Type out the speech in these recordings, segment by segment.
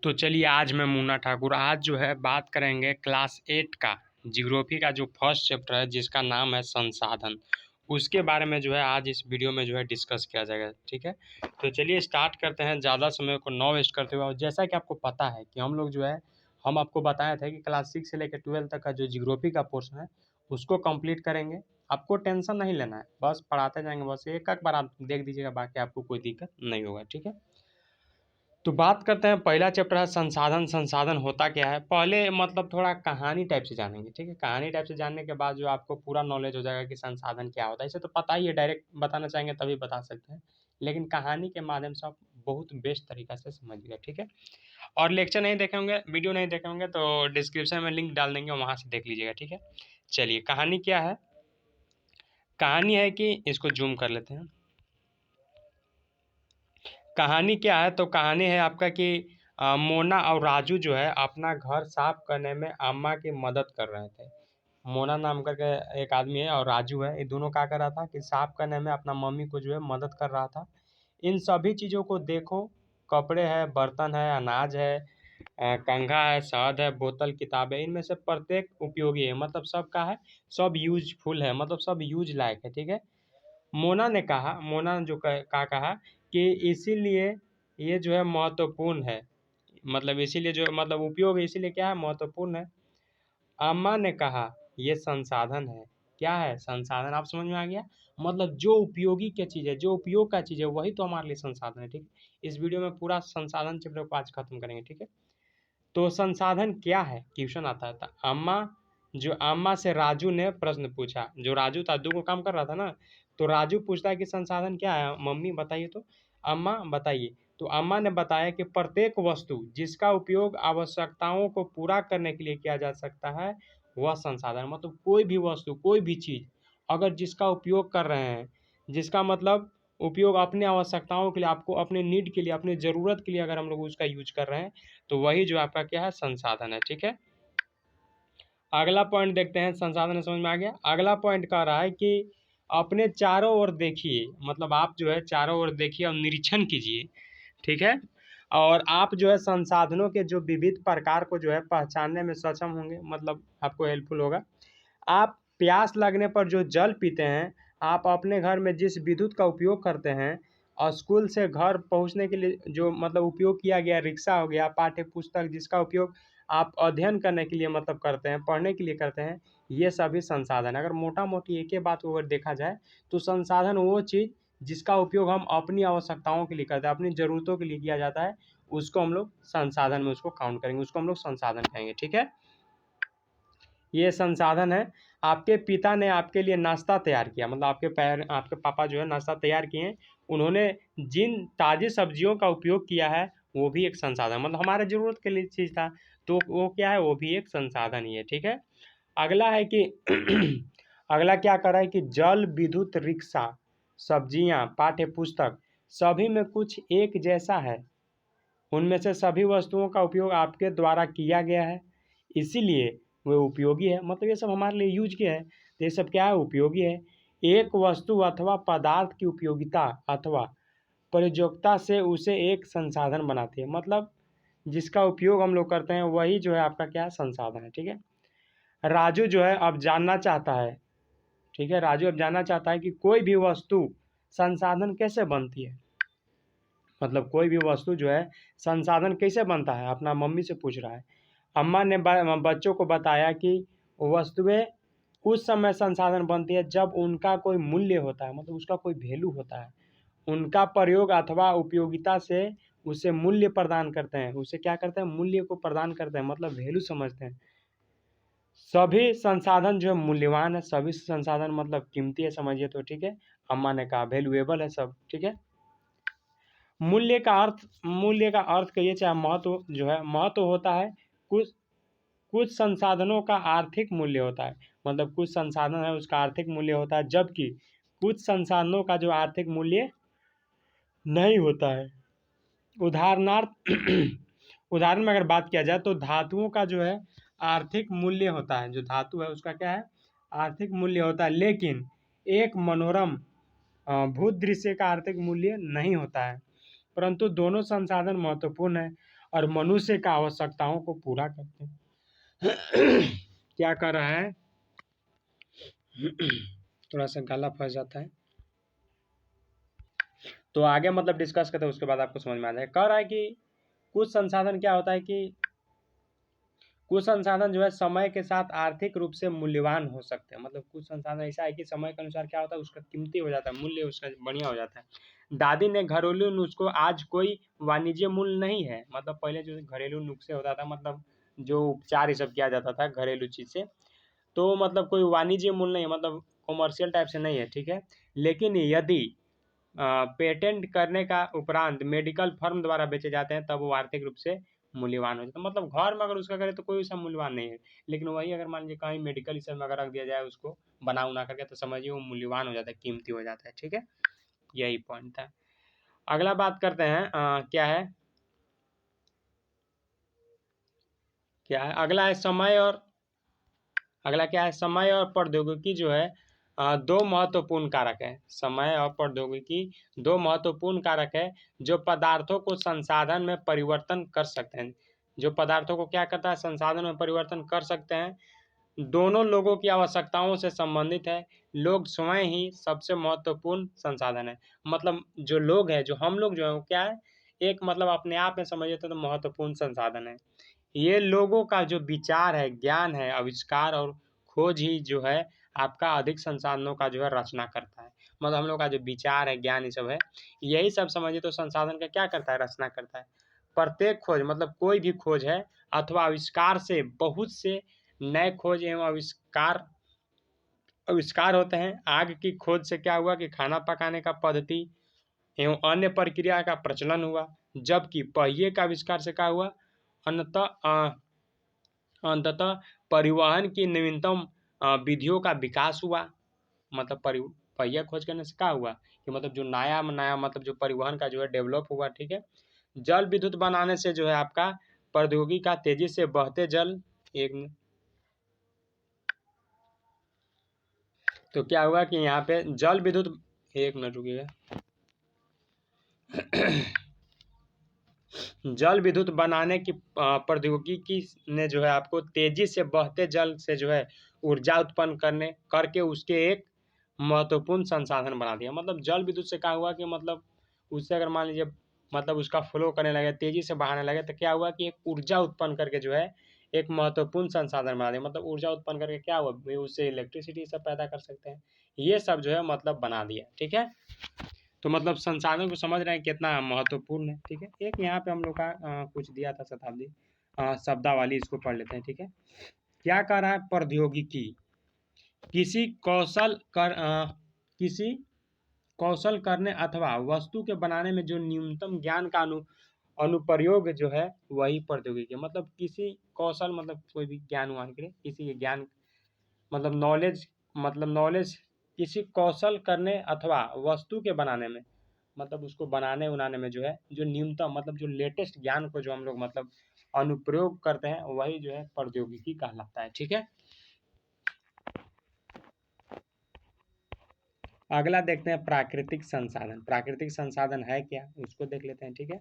तो चलिए आज मैं मुन्ना ठाकुर आज जो है बात करेंगे क्लास 8 का जियोग्राफी का जो फर्स्ट चैप्टर है जिसका नाम है संसाधन। उसके बारे में जो है आज इस वीडियो में जो है डिस्कस किया जाएगा। ठीक है, तो चलिए स्टार्ट करते हैं ज़्यादा समय को न वेस्ट करते हुए। और जैसा कि आपको पता है कि हम लोग जो है हम आपको बताया था कि क्लास 6 से लेकर 12 तक का जो जियोग्राफी का पोर्शन है उसको कंप्लीट करेंगे। आपको टेंशन नहीं लेना है, बस पढ़ाते जाएंगे, बस एक एक बार आप देख दीजिएगा, बाकी आपको कोई दिक्कत नहीं होगा। ठीक है, तो बात करते हैं। पहला चैप्टर है संसाधन। संसाधन होता क्या है, पहले मतलब थोड़ा कहानी टाइप से जानेंगे। ठीक है, कहानी टाइप से जानने के बाद जो आपको पूरा नॉलेज हो जाएगा कि संसाधन क्या होता है। इसे तो पता ही है, डायरेक्ट बताना चाहेंगे तभी बता सकते हैं, लेकिन कहानी के माध्यम से आप बहुत बेस्ट तरीका से समझिएगा। ठीक है, और लेक्चर नहीं देखे होंगे, वीडियो नहीं देखे होंगे तो डिस्क्रिप्शन में लिंक डाल देंगे, वहाँ से देख लीजिएगा। ठीक है, चलिए कहानी क्या है। कहानी है कि इसको जूम कर लेते हैं। कहानी क्या है, तो कहानी है आपका कि मोना और राजू जो है अपना घर साफ करने में अम्मा की मदद कर रहे थे। मोना नाम करके एक आदमी है और राजू है, ये दोनों क्या कर रहा था कि साफ करने में अपना मम्मी को जो है मदद कर रहा था। इन सभी चीज़ों को देखो, कपड़े है, बर्तन है, अनाज है, कंघा है, शहद है, बोतल, किताब है, इनमें से प्रत्येक उपयोगी है, मतलब सब का है, सब यूजफुल है, मतलब सब यूज लायक है। ठीक है, मोना ने कहा, मोना जो का कहा कि इसीलिए ये जो है महत्वपूर्ण है, मतलब इसीलिए जो मतलब उपयोग है, इसीलिए क्या है, महत्वपूर्ण है। अम्मा ने कहा ये संसाधन है। क्या है संसाधन, आप समझ में आ गया, मतलब जो उपयोगी क्या चीज़ है, जो उपयोग का चीज़ है वही तो हमारे लिए संसाधन है। ठीक है, इस वीडियो में पूरा संसाधन चैप्टर को आज खत्म करेंगे। ठीक है, तो संसाधन क्या है, क्वेश्चन आता था। अम्मा से राजू ने प्रश्न पूछा। जो राजू था, दो को काम कर रहा था ना, तो राजू पूछता है कि संसाधन क्या है, मम्मी बताइए। तो अम्मा बताइए, तो अम्मा ने बताया कि प्रत्येक वस्तु जिसका उपयोग आवश्यकताओं को पूरा करने के लिए किया जा सकता है वह संसाधन। मतलब कोई भी वस्तु, कोई भी चीज़ अगर जिसका उपयोग कर रहे हैं, जिसका मतलब उपयोग अपने आवश्यकताओं के लिए, आपको अपने नीड के लिए, अपने ज़रूरत के लिए अगर हम लोग उसका यूज कर रहे हैं, तो वही जो आपका क्या है, संसाधन है। ठीक है, अगला पॉइंट देखते हैं। संसाधन समझ में आ गया। अगला पॉइंट कह रहा है कि अपने चारों ओर देखिए, मतलब आप जो है चारों ओर देखिए और निरीक्षण कीजिए। ठीक है, और आप जो है संसाधनों के जो विविध प्रकार को जो है पहचानने में सक्षम होंगे, मतलब आपको हेल्पफुल होगा। आप प्यास लगने पर जो जल पीते हैं, आप अपने घर में जिस विद्युत का उपयोग करते हैं, और स्कूल से घर पहुंचने के लिए जो मतलब उपयोग किया गया, रिक्शा हो गया, पाठ्य पुस्तक जिसका उपयोग आप अध्ययन करने के लिए मतलब करते हैं, पढ़ने के लिए करते हैं, ये सभी संसाधन। अगर मोटा मोटी एक ही बात को अगर देखा जाए तो संसाधन वो चीज़ जिसका उपयोग हम अपनी आवश्यकताओं के लिए करते हैं, अपनी ज़रूरतों के लिए किया जाता है, उसको हम लोग संसाधन में उसको काउंट करेंगे, उसको हम लोग संसाधन कहेंगे। ठीक है, ये संसाधन है। आपके पिता ने आपके लिए नाश्ता तैयार किया, मतलब आपके पापा जो है नाश्ता तैयार किए हैं, उन्होंने जिन ताज़ी सब्जियों का उपयोग किया है वो भी एक संसाधन, मतलब हमारे ज़रूरत के लिए चीज़ था, तो वो क्या है, वो भी एक संसाधन ही है। ठीक है, अगला है कि अगला क्या कर रहा है कि जल, विद्युत, रिक्शा, सब्जियां, पाठ्य पुस्तक सभी में कुछ एक जैसा है। उनमें से सभी वस्तुओं का उपयोग आपके द्वारा किया गया है, इसीलिए वे उपयोगी है, मतलब ये सब हमारे लिए यूज के है, तो ये सब क्या है, उपयोगी है। एक वस्तु अथवा पदार्थ की उपयोगिता अथवा प्रयोज्यता से उसे एक संसाधन बनाती है, मतलब जिसका उपयोग हम लोग करते हैं वही जो है आपका क्या है, संसाधन है। ठीक है, राजू जो है अब जानना चाहता है। ठीक है, राजू अब जानना चाहता है कि कोई भी वस्तु संसाधन कैसे बनती है, मतलब कोई भी वस्तु जो है संसाधन कैसे बनता है, अपना मम्मी से पूछ रहा है। अम्मा ने बच्चों को बताया कि वस्तुएं उस समय संसाधन बनती है जब उनका कोई मूल्य होता है, मतलब उसका कोई वैल्यू होता है, उनका प्रयोग अथवा उपयोगिता से उसे मूल्य प्रदान करते हैं, उसे क्या करते हैं, मूल्य को प्रदान करते हैं, मतलब वैल्यू समझते हैं। सभी संसाधन जो है मूल्यवान है, सभी संसाधन मतलब कीमती है, समझिए तो। ठीक है, अम्मा ने कहा वैल्यूएबल है सब। ठीक है, मूल्य का अर्थ कहिए चाहे महत्व, जो है महत्व होता है। कुछ कुछ संसाधनों का आर्थिक मूल्य होता है, मतलब कुछ संसाधन है उसका आर्थिक मूल्य होता है, जबकि कुछ संसाधनों का जो आर्थिक मूल्य नहीं होता है। उदाहरणार्थ उदाहरण में अगर बात किया जाए तो धातुओं का जो है आर्थिक मूल्य होता है, जो धातु है उसका क्या है, आर्थिक मूल्य होता है, लेकिन एक मनोरम भूदृश्य का आर्थिक मूल्य नहीं होता है। परंतु दोनों संसाधन महत्वपूर्ण है और मनुष्य का आवश्यकताओं को पूरा करते हैं। क्या कर रहा है? थोड़ा सा गला फंस जाता है, तो आगे मतलब डिस्कस करते हैं, उसके बाद आपको समझ में आ जाएगा। कह रहा है कि कुछ संसाधन क्या होता है कि कुछ संसाधन जो है समय के साथ आर्थिक रूप से मूल्यवान हो सकते हैं। मतलब कुछ संसाधन ऐसा है कि समय के अनुसार क्या होता है, उसका कीमती हो जाता है, मूल्य उसका बढ़िया हो जाता है। दादी ने घरेलू नुस्खों आज कोई वाणिज्य मूल्य नहीं है। मतलब पहले जो घरेलू नुस्खे होता था, मतलब जो उपचार ये सब किया जाता था घरेलू चीज से, तो मतलब कोई वाणिज्य मूल्य नहीं है, मतलब कॉमर्शियल टाइप से नहीं है, ठीक है। लेकिन यदि पेटेंट करने का उपरांत मेडिकल फर्म द्वारा बेचे जाते हैं, तब वो आर्थिक रूप से मूल्यवान हो जाता है। मतलब घर में अगर उसका करे तो कोई ऐसा मूल्यवान नहीं है, लेकिन वही अगर मान लीजिए कहीं मेडिकल इस सब में अगर रख दिया जाए उसको बना उना करके, तो समझिए वो मूल्यवान हो जाता है, कीमती हो जाता है, ठीक है। यही पॉइंट था। अगला बात करते हैं, क्या है अगला है समय और अगला क्या है, समय और प्रौद्योगिकी जो है दो महत्वपूर्ण कारक है। समय और प्रौद्योगिकी दो महत्वपूर्ण कारक है जो पदार्थों को संसाधन में परिवर्तन कर सकते हैं। जो पदार्थों को क्या करता है, संसाधन में परिवर्तन कर सकते हैं। दोनों लोगों की आवश्यकताओं से संबंधित है। लोग स्वयं ही सबसे महत्वपूर्ण संसाधन है। मतलब जो लोग हैं, जो हम लोग जो है वो क्या है, एक मतलब अपने आप में समझिए तो महत्वपूर्ण संसाधन है। ये लोगों का जो विचार है, ज्ञान है, आविष्कार और खोज ही जो है आपका अधिक संसाधनों का जो है रचना करता है। मतलब हम लोग का जो विचार है, ज्ञान ये सब है, यही सब समझिए तो संसाधन का क्या करता है, रचना करता है। प्रत्येक खोज मतलब कोई भी खोज है अथवा आविष्कार से बहुत से नए खोज एवं आविष्कार आविष्कार होते हैं। आग की खोज से क्या हुआ कि खाना पकाने का पद्धति एवं अन्य प्रक्रिया का प्रचलन हुआ, जबकि पहिए का आविष्कार से क्या हुआ, अंततः परिवहन की नवीनतम विधियों का विकास हुआ। मतलब पहिया खोज करने से क्या हुआ कि मतलब जो नया नया मतलब जो परिवहन का जो है डेवलप हुआ, ठीक है। जल विद्युत बनाने से जो है आपका प्रौद्योगिकी का तेजी से बहते जल एक तो क्या हुआ कि यहाँ पे जल विद्युत एक मिनट रुकिएगा। जल विद्युत बनाने की प्रौद्योगिकी ने जो है आपको तेजी से बहते जल से जो है ऊर्जा उत्पन्न करने करके उसके एक महत्वपूर्ण संसाधन बना दिया। मतलब जल विद्युत से क्या हुआ कि मतलब उससे अगर मान लीजिए मतलब उसका फ्लो करने लगे, तेजी से बहाने लगे, तो क्या हुआ कि एक ऊर्जा उत्पन्न करके जो है एक महत्वपूर्ण संसाधन बना दिया। मतलब ऊर्जा उत्पन्न करके क्या हुआ, उससे इलेक्ट्रिसिटी सब पैदा कर सकते हैं, ये सब जो है मतलब बना दिया, ठीक है। तो मतलब संसाधन को समझ रहे हैं कितना महत्वपूर्ण है, ठीक है। एक यहाँ पे हम लोग का कुछ दिया था शताब्दी शब्दावली, इसको पढ़ लेते हैं, ठीक है। क्या कह रहा है, प्रौद्योगिकी किसी किसी कौशल करने अथवा वस्तु के बनाने में जो न्यूनतम ज्ञान का अनुप्रयोग जो है वही प्रौद्योगिकी है। मतलब किसी कौशल मतलब कोई भी ज्ञान वान के लिए किसी के ज्ञान मतलब नॉलेज किसी कौशल करने अथवा वस्तु के बनाने में, मतलब उसको बनाने उनाने में जो है जो न्यूनतम मतलब जो लेटेस्ट ज्ञान को जो हम लोग मतलब अनुप्रयोग करते हैं वही जो है प्रौद्योगिकी कहलाता है, ठीक है। अगला देखते हैं प्राकृतिक संसाधन। प्राकृतिक संसाधन है क्या, उसको देख लेते हैं, ठीक है।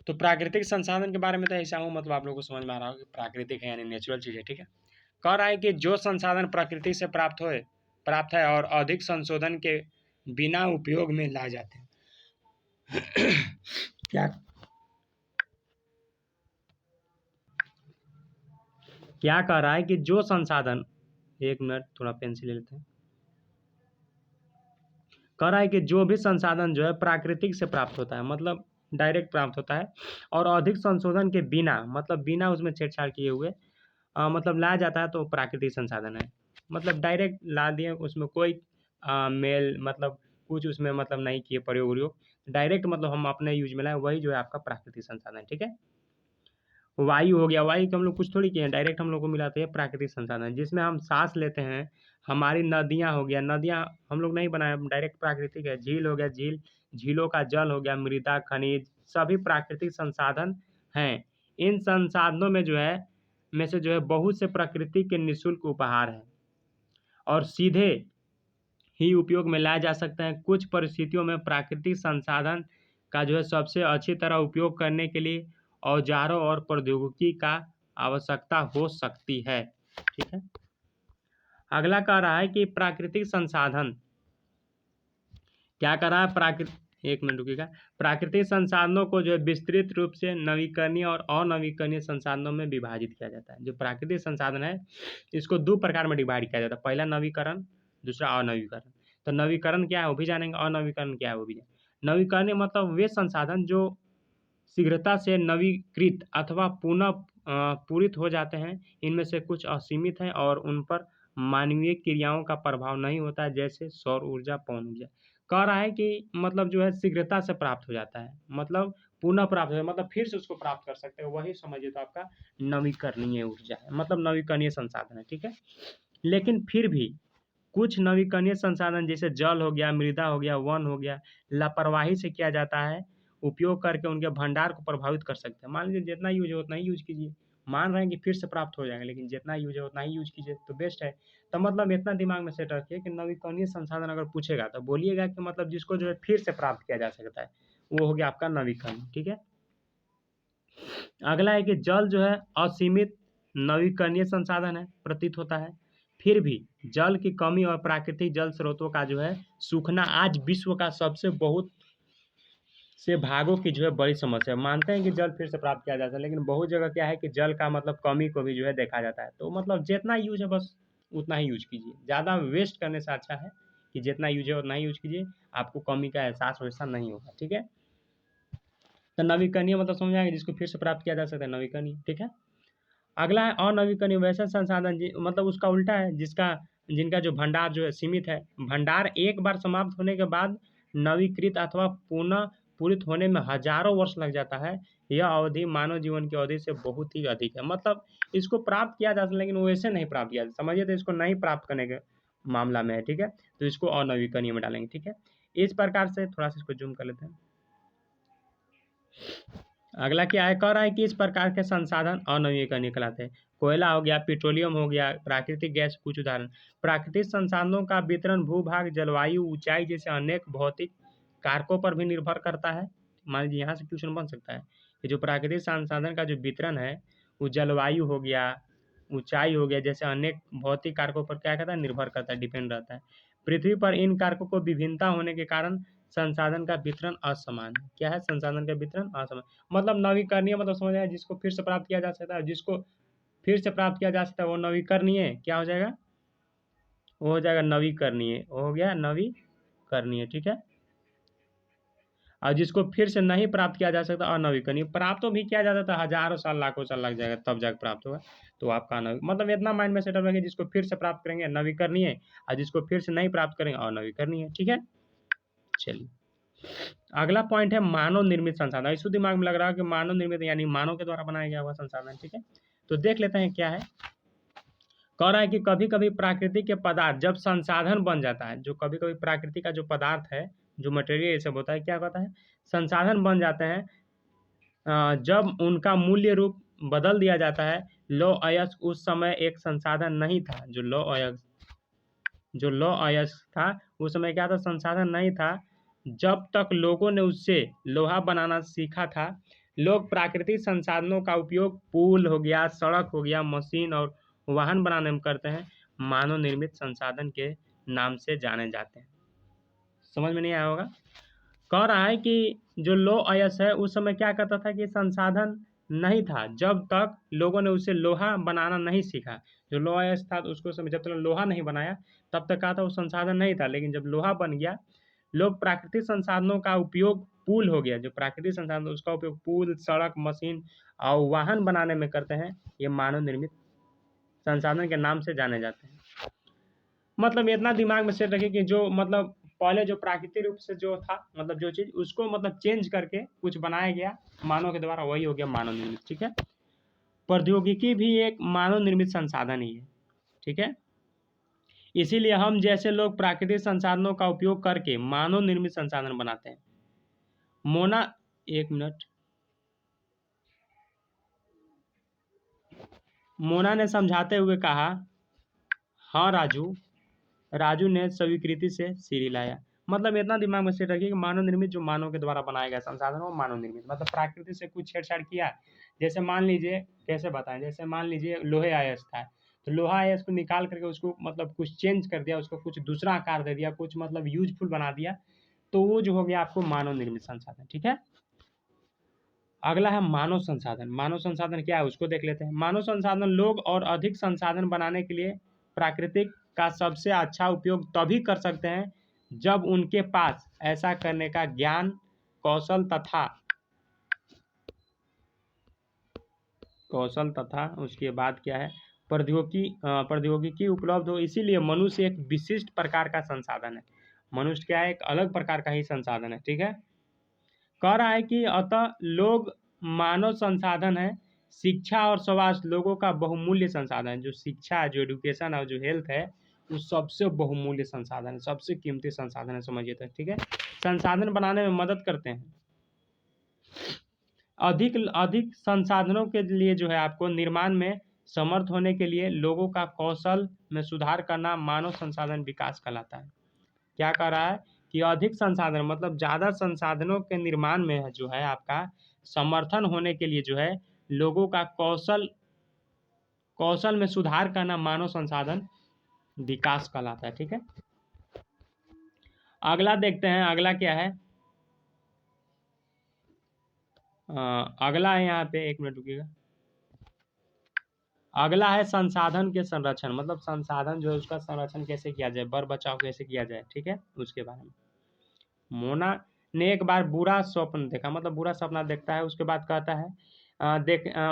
तो प्राकृतिक संसाधन के बारे में तो ऐसा हूँ मतलब आप लोगों को समझ में आ रहा हो कि प्राकृतिक है यानी नेचुरल चीज़ है, ठीक है। कह रहा है कि जो संसाधन प्रकृति से प्राप्त है और अधिक संशोधन के बिना उपयोग में लाए जाते हैं। क्या क्या कह रहा है कि जो संसाधन, एक मिनट थोड़ा पेंसिल ले लेते हैं। कह रहा है कि जो भी संसाधन जो है प्राकृतिक से प्राप्त होता है, मतलब डायरेक्ट प्राप्त होता है, और अधिक संशोधन के बिना मतलब बिना उसमें छेड़छाड़ किए हुए मतलब लाया जाता है, तो प्राकृतिक संसाधन है। मतलब डायरेक्ट ला दिए, उसमें कोई मेल मतलब कुछ उसमें मतलब नहीं किए प्रयोग उयोग, डायरेक्ट मतलब हम अपने यूज में लाए, वही जो है आपका प्राकृतिक संसाधन है, ठीक है। वायु हो गया, वायु को हम लोग कुछ थोड़ी किए हैं, डायरेक्ट हम लोग को मिलाते हैं प्राकृतिक संसाधन, जिसमें हम सांस लेते हैं। हमारी नदियाँ हो गया, नदियाँ हम लोग नहीं बनाए, डायरेक्ट प्राकृतिक है। झील हो गया, झीलों का जल हो गया, मृदा खनिज सभी प्राकृतिक संसाधन हैं। इन संसाधनों में जो है में से जो है बहुत से प्रकृति के निःशुल्क उपहार हैं और सीधे ही उपयोग में लाए जा सकते हैं। कुछ परिस्थितियों में प्राकृतिक संसाधन का जो है सबसे अच्छी तरह उपयोग करने के लिए औजारों और प्रौद्योगिकी का आवश्यकता हो सकती है। ठीक है। अगला कह रहा है कि प्राकृतिक संसाधन क्या कर रहा है, एक मिनट रुकिएगा। प्राकृतिक संसाधनों को जो है विस्तृत रूप से नवीकरणीय और अनवीकरणीय संसाधनों में विभाजित किया जाता है। जो प्राकृतिक संसाधन है इसको दो प्रकार में डिवाइड किया जाता है, पहला नवीकरण, दूसरा अनवीकरण। तो नवीकरण क्या है वो भी जानेंगे, अनवीकरण क्या है वो भी जानेंगे। नवीकरणीय मतलब वे संसाधन जो शीघ्रता से नवीकृत अथवा पुनः पूरित हो जाते हैं। इनमें से कुछ असीमित हैं और उन पर मानवीय क्रियाओं का प्रभाव नहीं होता है, जैसे सौर ऊर्जा, पवन ऊर्जा। कह रहा है कि मतलब जो है शीघ्रता से प्राप्त हो जाता है, मतलब पुनः प्राप्त हो जाता है, मतलब फिर से उसको प्राप्त कर सकते हैं, वही समझिए तो आपका नवीकरणीय ऊर्जा है, मतलब नवीकरणीय संसाधन है। ठीक है। लेकिन फिर भी कुछ नवीकरणीय संसाधन जैसे जल हो गया, मृदा हो गया, वन हो गया, लापरवाही से किया जाता है उपयोग करके उनके भंडार को प्रभावित कर सकते हैं। मान लीजिए जितना यूज है उतना ही यूज कीजिए, मान रहे हैं कि फिर से प्राप्त हो जाएगा, लेकिन जितना यूज है उतना ही यूज कीजिए तो बेस्ट है। तो मतलब इतना दिमाग में सेट रखिए कि नवीकरणीय संसाधन अगर पूछेगा तो बोलिएगा कि मतलब जिसको जो है फिर से प्राप्त किया जा सकता है, वो हो गया आपका नवीकरण। ठीक है। अगला है कि जल जो है असीमित नवीकरणीय संसाधन है प्रतीत होता है। फिर भी जल की कमी और प्राकृतिक जल स्रोतों का जो है सूखना आज विश्व का सबसे बहुत से भागों की जो है बड़ी समस्या है। मानते हैं कि जल फिर से प्राप्त किया जा सकता है, लेकिन बहुत जगह क्या है कि जल का मतलब कमी को भी जो है देखा जाता है। तो मतलब जितना यूज है बस उतना ही यूज कीजिए, ज़्यादा वेस्ट करने से अच्छा है कि जितना यूज है उतना ही यूज कीजिए, आपको कमी का एहसास वैसा नहीं होगा। ठीक है। तो नवीकरणीय मतलब समझ आएगा जिसको फिर से प्राप्त किया जा सकता है, नवीकरणीय। ठीक है। अगला है अनवीकरणीय वैसे संसाधन मतलब उसका उल्टा है, जिनका जो भंडार जो है सीमित है। भंडार एक बार समाप्त होने के बाद नवीकृत अथवा पुनः पूरित होने में हजारों वर्ष लग जाता है। यह अवधि मानव जीवन की अवधि से बहुत ही अधिक है। मतलब इसको प्राप्त किया जा सकता है लेकिन वैसे नहीं प्राप्त किया जा सकता। समझिए तो इसको नहीं प्राप्त करने के मामला में है। ठीक है। तो इसको अनवीकरणीय में डालेंगे। ठीक है। इस प्रकार से थोड़ा सा इसको जूम कर लेते हैं। अगला क्या है, कह रहा है कि इस प्रकार के संसाधन अनवीकरणीय कहलाते हैं। कोयला हो गया, पेट्रोलियम हो गया, प्राकृतिक गैस कुछ उदाहरण। प्राकृतिक संसाधनों का वितरण भूभाग, जलवायु, ऊंचाई जैसे अनेक भौतिक कारकों पर भी निर्भर करता है। मान लीजिए यहाँ से क्वेश्चन बन सकता है कि जो प्राकृतिक संसाधन का जो वितरण है वो जलवायु हो गया, ऊंचाई हो गया, जैसे अनेक भौतिक कारकों पर क्या कहता है, निर्भर करता है, डिपेंड रहता है। पृथ्वी पर इन कारकों को विभिन्नता होने के कारण संसाधन का वितरण असमान है। क्या है, संसाधन का वितरण असमान। मतलब नवीकरणीय मतलब समझ आया, जिसको फिर से प्राप्त किया जा सकता है, जिसको फिर से प्राप्त किया जा सकता है वो नवीकरणीय क्या हो जाएगा, वो हो जाएगा नवीकरणीय, वो हो गया नवीकरणीय। ठीक है। और जिसको फिर से नहीं प्राप्त किया जा सकता अनवीकरणीय। प्राप्त तो भी किया जा सकता है, हजारों साल लाखों साल लग जाएगा तब जाकर प्राप्त होगा, तो आपका मतलब इतना माइंड में सेटअप रखेंगे, जिसको फिर से प्राप्त करेंगे नवीकरणीय और जिसको फिर से नहीं प्राप्त करेंगे अनवीकरणीय। ठीक है। चलिए अगला पॉइंट है मानव निर्मित संसाधन। इसको दिमाग में लग रहा है कि मानव निर्मित यानी मानव के द्वारा बनाया गया हुआ संसाधन। ठीक है। तो देख लेते हैं क्या है। कह रहा है कि कभी कभी प्राकृतिक के पदार्थ जब संसाधन बन जाता है, जो कभी कभी प्रकृति का जो पदार्थ है, जो मटेरियल ये सब होता है, क्या होता है, संसाधन बन जाते हैं। जब उनका मूल्य रूप बदल दिया जाता है। लौह अयस्क उस समय एक संसाधन नहीं था। जो लौह अयस्क था उस समय क्या था, संसाधन नहीं था। जब तक लोगों ने उससे लोहा बनाना सीखा था। लोग प्राकृतिक संसाधनों का उपयोग पुल हो गया, सड़क हो गया, मशीन और वाहन बनाने में करते हैं। मानव निर्मित संसाधन के नाम से जाने जाते हैं। समझ में नहीं आया होगा। कह रहा है कि जो लौह अयस्क है उस समय क्या करता था कि संसाधन नहीं था, जब तक लोगों ने उसे लोहा बनाना नहीं सीखा। जो लौह अयस्क था उसको समय जब तक लोहा नहीं बनाया तब तक क्या था, वो संसाधन नहीं था। लेकिन जब लोहा बन गया, लोग प्राकृतिक संसाधनों का उपयोग पुल हो गया, जो प्राकृतिक संसाधन उसका उपयोग पुल, सड़क, मशीन और वाहन बनाने में करते हैं। ये मानव निर्मित संसाधन के नाम से जाने जाते हैं। मतलब इतना दिमाग में सेट रखिए कि जो मतलब पहले जो प्राकृतिक रूप से जो था, मतलब जो चीज़ उसको मतलब चेंज करके कुछ बनाया गया मानव के द्वारा, वही हो गया मानव निर्मित। ठीक है। प्रौद्योगिकी भी एक मानव निर्मित संसाधन ही है। ठीक है। इसीलिए हम जैसे लोग प्राकृतिक संसाधनों का उपयोग करके मानव निर्मित संसाधन बनाते हैं। मोना एक मिनट, मोना ने समझाते हुए कहा, हाँ राजू। राजू ने स्वीकृति से सिर हिलाया। मतलब इतना दिमाग में सेट रखिए कि मानव निर्मित जो मानव के द्वारा बनाया गया संसाधन हो मानव निर्मित, मतलब प्रकृति से कुछ छेड़छाड़ किया। जैसे मान लीजिए, कैसे बताएं, जैसे मान लीजिए लोहे अयस्क था, तो लोहा अयस्क को निकाल करके उसको मतलब कुछ चेंज कर दिया, उसको कुछ दूसरा आकार दे दिया, कुछ मतलब यूजफुल बना दिया, तो वो जो हो गया आपको मानव निर्मित संसाधन। ठीक है, अगला है मानव संसाधन। मानव संसाधन क्या है उसको देख लेते हैं। मानव संसाधन लोग और अधिक संसाधन बनाने के लिए प्राकृतिक का सबसे अच्छा उपयोग तभी कर सकते हैं जब उनके पास ऐसा करने का ज्ञान, कौशल तथा उसके बाद क्या है, प्रौद्योगिकी उपलब्ध हो। इसीलिए मनुष्य एक विशिष्ट प्रकार का संसाधन है। मनुष्य क्या है, एक अलग प्रकार का ही संसाधन है। ठीक है, कह रहा है कि अतः लोग मानव संसाधन है। शिक्षा और स्वास्थ्य लोगों का बहुमूल्य संसाधन है। जो शिक्षा, जो एजुकेशन और जो हेल्थ है, वो सबसे बहुमूल्य संसाधन है, सबसे कीमती संसाधन है, समझिए तो। ठीक है, संसाधन बनाने में मदद करते हैं। अधिक अधिक संसाधनों के लिए जो है आपको निर्माण में समर्थ होने के लिए लोगों का कौशल में सुधार करना मानव संसाधन विकास कहलाता है। क्या कह रहा है कि अधिक संसाधन मतलब ज़्यादा संसाधनों के निर्माण में जो है आपका समर्थन होने के लिए जो है लोगों का कौशल में सुधार करना मानव संसाधन विकास कहलाता है। ठीक है, अगला देखते हैं। अगला क्या है, अगला है यहाँ पे, एक मिनट रुकिएगा। अगला है संसाधन के संरक्षण, मतलब संसाधन जो है उसका संरक्षण कैसे किया जाए, बर बचाव कैसे किया जाए। ठीक है, उसके बारे में। मोना ने एक बार बुरा स्वप्न देखा, मतलब बुरा सपना देखता है। उसके बाद कहता है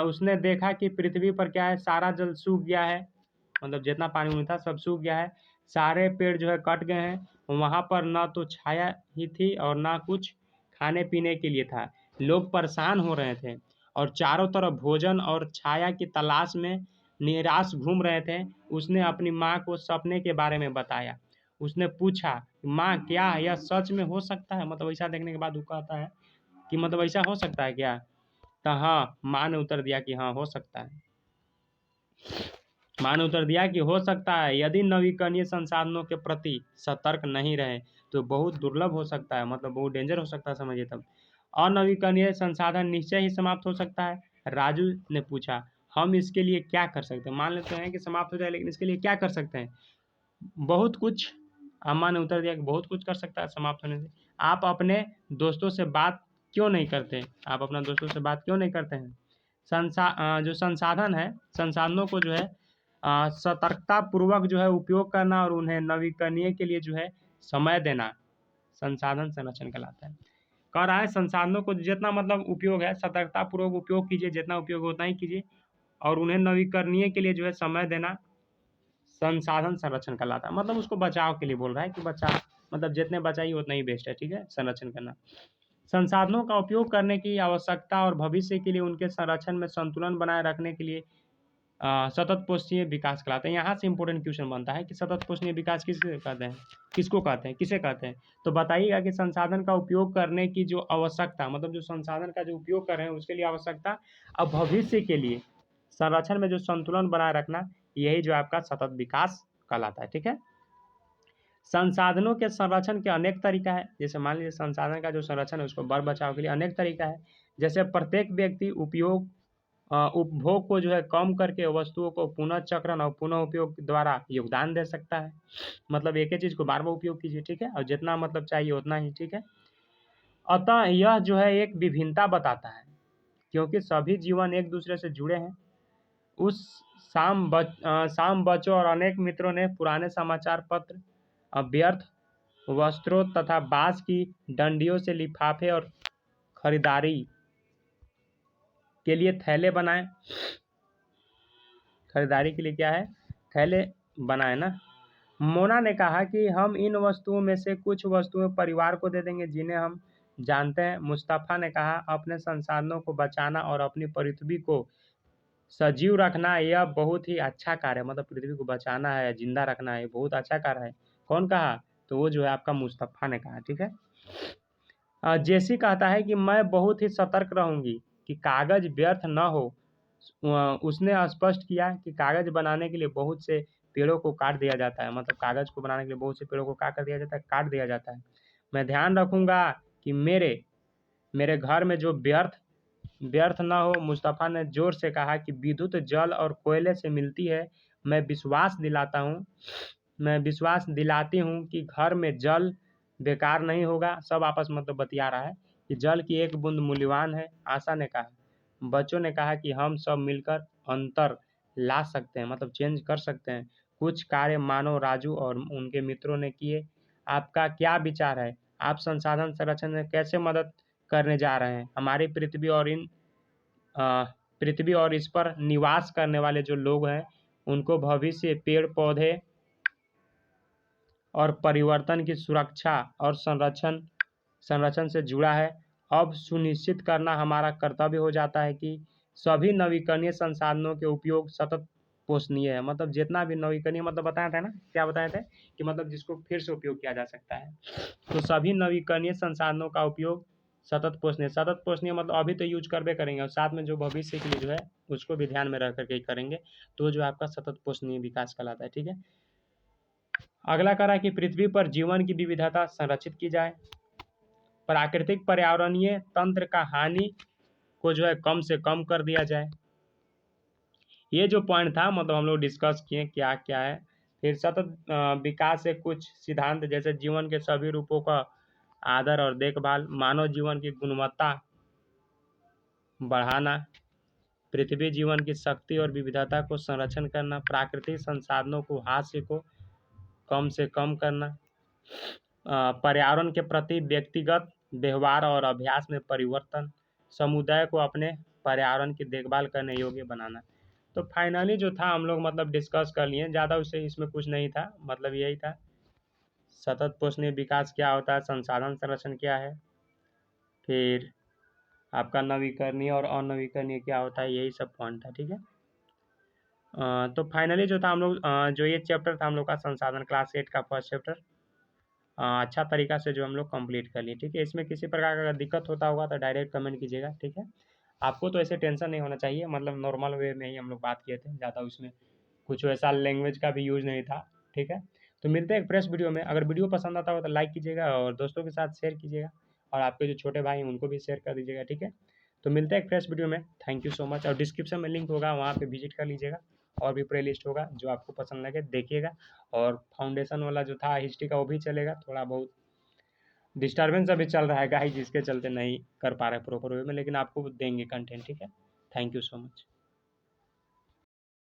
उसने देखा कि पृथ्वी पर क्या है, सारा जल सूख गया है, मतलब जितना पानी उनी था सब सूख गया है, सारे पेड़ जो है कट गए हैं, वहाँ पर ना तो छाया ही थी और ना कुछ खाने पीने के लिए था। लोग परेशान हो रहे थे और चारों तरफ भोजन और छाया की तलाश में निराश घूम रहे थे। उसने अपनी माँ को सपने के बारे में बताया। उसने पूछा, माँ क्या यह सच में हो सकता है, मतलब ऐसा देखने के बाद वो कहता है कि मतलब ऐसा हो सकता है क्या। तो हाँ, माँ ने उत्तर दिया कि हाँ हो सकता है। माँ ने उत्तर दिया कि हो सकता है, यदि नवीकरणीय संसाधनों के प्रति सतर्क नहीं रहे तो बहुत दुर्लभ हो सकता है, मतलब बहुत डेंजर हो सकता है, समझिए तब। अनवीकरणीय संसाधन निश्चय ही समाप्त हो सकता है। राजू ने पूछा, हम इसके लिए क्या कर सकते हैं। मान लेते हैं कि समाप्त हो जाए, लेकिन इसके लिए क्या कर सकते हैं। बहुत कुछ। अम्मा ने उत्तर दिया कि बहुत कुछ कर सकता है समाप्त होने से। आप अपने दोस्तों से बात क्यों नहीं करते, आप अपना दोस्तों से बात क्यों नहीं करते हैं। जो संसाधन है, संसाधनों को जो है सतर्कता पूर्वक जो है उपयोग करना और उन्हें नवीकरणीय के लिए जो है समय देना संसाधन संरक्षण कहलाता है। कह रहा है संसाधनों को जितना मतलब उपयोग है सतर्कता पूर्वक उपयोग कीजिए, जितना उपयोग होता ही कीजिए, और उन्हें नवीकरणीय के लिए जो है समय देना संसाधन संरक्षण कहलाता है। मतलब उसको बचाव के लिए बोल रहा है कि बचा, मतलब जितने बचाइए उतना ही बेस्ट है। ठीक है, संरक्षण करना। संसाधनों का उपयोग करने की आवश्यकता और भविष्य के लिए उनके संरक्षण में संतुलन बनाए रखने के लिए सतत पोषणीय विकास कहलाते हैं। यहाँ से इंपॉर्टेंट क्वेश्चन बनता है कि सतत पोषणीय विकास किसे कहते हैं, किसको कहते हैं, किसे कहते हैं। तो बताइएगा कि संसाधन का उपयोग करने की जो आवश्यकता, मतलब जो संसाधन का जो उपयोग कर रहे हैं उसके लिए आवश्यकता, अब भविष्य के लिए संरक्षण में जो संतुलन बनाए रखना, यही जो आपका सतत विकास कहलाता है। ठीक है, संसाधनों के संरक्षण के अनेक तरीका है। जैसे मान लीजिए संसाधन का जो संरक्षण है उसको बर बचाव के लिए अनेक तरीका है। जैसे प्रत्येक व्यक्ति उपभोग को जो है कम करके वस्तुओं को पुनः चक्रण और पुनः उपयोग द्वारा योगदान दे सकता है। मतलब एक ही चीज़ को बार बार उपयोग कीजिए। ठीक है, और जितना मतलब चाहिए उतना ही। ठीक है, अतः यह जो है एक विभिन्नता बताता है, क्योंकि सभी जीवन एक दूसरे से जुड़े हैं। उस शाम बच्चों और अनेक मित्रों ने पुराने समाचार पत्र, व्यर्थ वस्त्रों तथा बांस की डंडियों से लिफाफे और खरीदारी के लिए थैले बनाए। खरीदारी के लिए क्या है, थैले बनाए ना। मोना ने कहा कि हम इन वस्तुओं में से कुछ वस्तुएं परिवार को दे देंगे जिन्हें हम जानते हैं। मुस्तफ़ा ने कहा, अपने संसाधनों को बचाना और अपनी पृथ्वी को सजीव रखना यह बहुत ही अच्छा कार्य है। मतलब पृथ्वी को बचाना है, जिंदा रखना है, बहुत अच्छा कार्य है। कौन कहा, तो वो जो है आपका मुस्तफ़ा ने कहा। ठीक है, जेसी कहता है कि मैं बहुत ही सतर्क रहूंगी कि कागज व्यर्थ न हो। उसने स्पष्ट किया कि कागज बनाने के लिए बहुत से पेड़ों को काट दिया जाता है। मतलब कागज को बनाने के लिए बहुत से पेड़ों को क्या कर दिया जाता है, काट दिया जाता है। मैं ध्यान रखूँगा कि मेरे घर में जो व्यर्थ न हो। मुस्तफ़ा ने ज़ोर से कहा कि विद्युत जल और कोयले से मिलती है। मैं विश्वास दिलाती हूँ कि घर में जल बेकार नहीं होगा। सब आपस में मतलब बतिया रहा है कि जल की एक बूंद मूल्यवान है। आशा ने कहा। बच्चों ने कहा कि हम सब मिलकर अंतर ला सकते हैं, मतलब चेंज कर सकते हैं। कुछ कार्य मानव, राजू और उनके मित्रों ने किए। आपका क्या विचार है? आप संसाधन संरक्षण में कैसे मदद करने जा रहे हैं? हमारी पृथ्वी और इस पर निवास करने वाले जो लोग हैं, उनको भविष्य, पेड़ पौधे और परिवर्तन की सुरक्षा और संरक्षण से जुड़ा है। अब सुनिश्चित करना हमारा कर्तव्य हो जाता है कि सभी नवीकरणीय संसाधनों के उपयोग सतत पोषणीय है। मतलब जितना भी नवीकरणीय, मतलब बताया था ना, क्या बताए थे कि मतलब जिसको फिर से उपयोग किया जा सकता है, तो सभी नवीकरणीय संसाधनों का उपयोग सतत पोषणीय मतलब अभी तो यूज करबे करेंगे और साथ में जो भविष्य के लिए जो है उसको भी ध्यान में रख करके करेंगे, तो जो आपका सतत पोषणीय विकास कहलाता है। ठीक है। अगला करा कि पृथ्वी पर जीवन की विविधता संरक्षित की जाए। प्राकृतिक पर्यावरणीय तंत्र का हानि को जो है कम से कम कर दिया जाए। ये जो पॉइंट था मतलब हम लोग डिस्कस किए क्या क्या है। फिर सतत विकास से कुछ सिद्धांत, जैसे जीवन के सभी रूपों का आदर और देखभाल, मानव जीवन की गुणवत्ता बढ़ाना, पृथ्वी जीवन की शक्ति और विविधता को संरक्षण करना, प्राकृतिक संसाधनों को हास्य को कम से कम करना, पर्यावरण के प्रति व्यक्तिगत व्यवहार और अभ्यास में परिवर्तन, समुदाय को अपने पर्यावरण की देखभाल करने योग्य बनाना। तो फाइनली जो था हम लोग मतलब डिस्कस कर लिए, ज़्यादा उससे इसमें कुछ नहीं था, मतलब यही था सतत पोषणीय विकास क्या होता है, संसाधन संरक्षण क्या है, फिर आपका नवीकरणीय और अनवीकरणीय क्या होता है, यही सब पॉइंट था। ठीक है। तो फाइनली जो था हम लोग जो ये चैप्टर था हम लोग का संसाधन, क्लास 8 का फर्स्ट चैप्टर अच्छा तरीका से जो हम लोग कंप्लीट कर लिए। ठीक है। इसमें किसी प्रकार का अगर दिक्कत होता होगा तो डायरेक्ट कमेंट कीजिएगा। ठीक है। आपको तो ऐसे टेंशन नहीं होना चाहिए, मतलब नॉर्मल वे में ही हम लोग बात किए थे, ज़्यादा उसमें कुछ वैसा लैंग्वेज का भी यूज़ नहीं था। ठीक है। तो मिलते हैं एक फ्रेश वीडियो में। अगर वीडियो पसंद आता हो तो लाइक कीजिएगा और दोस्तों के साथ शेयर कीजिएगा और आपके जो छोटे भाई हैं उनको भी शेयर कर दीजिएगा। ठीक है। तो मिलते हैं एक फ्रेश वीडियो में। Thank you so much. और डिस्क्रिप्शन में लिंक होगा, वहाँ पे विजिट कर लीजिएगा और भी प्ले लिस्ट होगा, जो आपको पसंद लगे देखिएगा। और फाउंडेशन वाला जो था हिस्ट्री का वो भी चलेगा। थोड़ा बहुत डिस्टर्बेंस अभी चल रहा है गाइस, जिसके चलते नहीं कर पा रहे प्रॉपर वे में, लेकिन आपको देंगे कंटेंट। ठीक है। Thank you so much.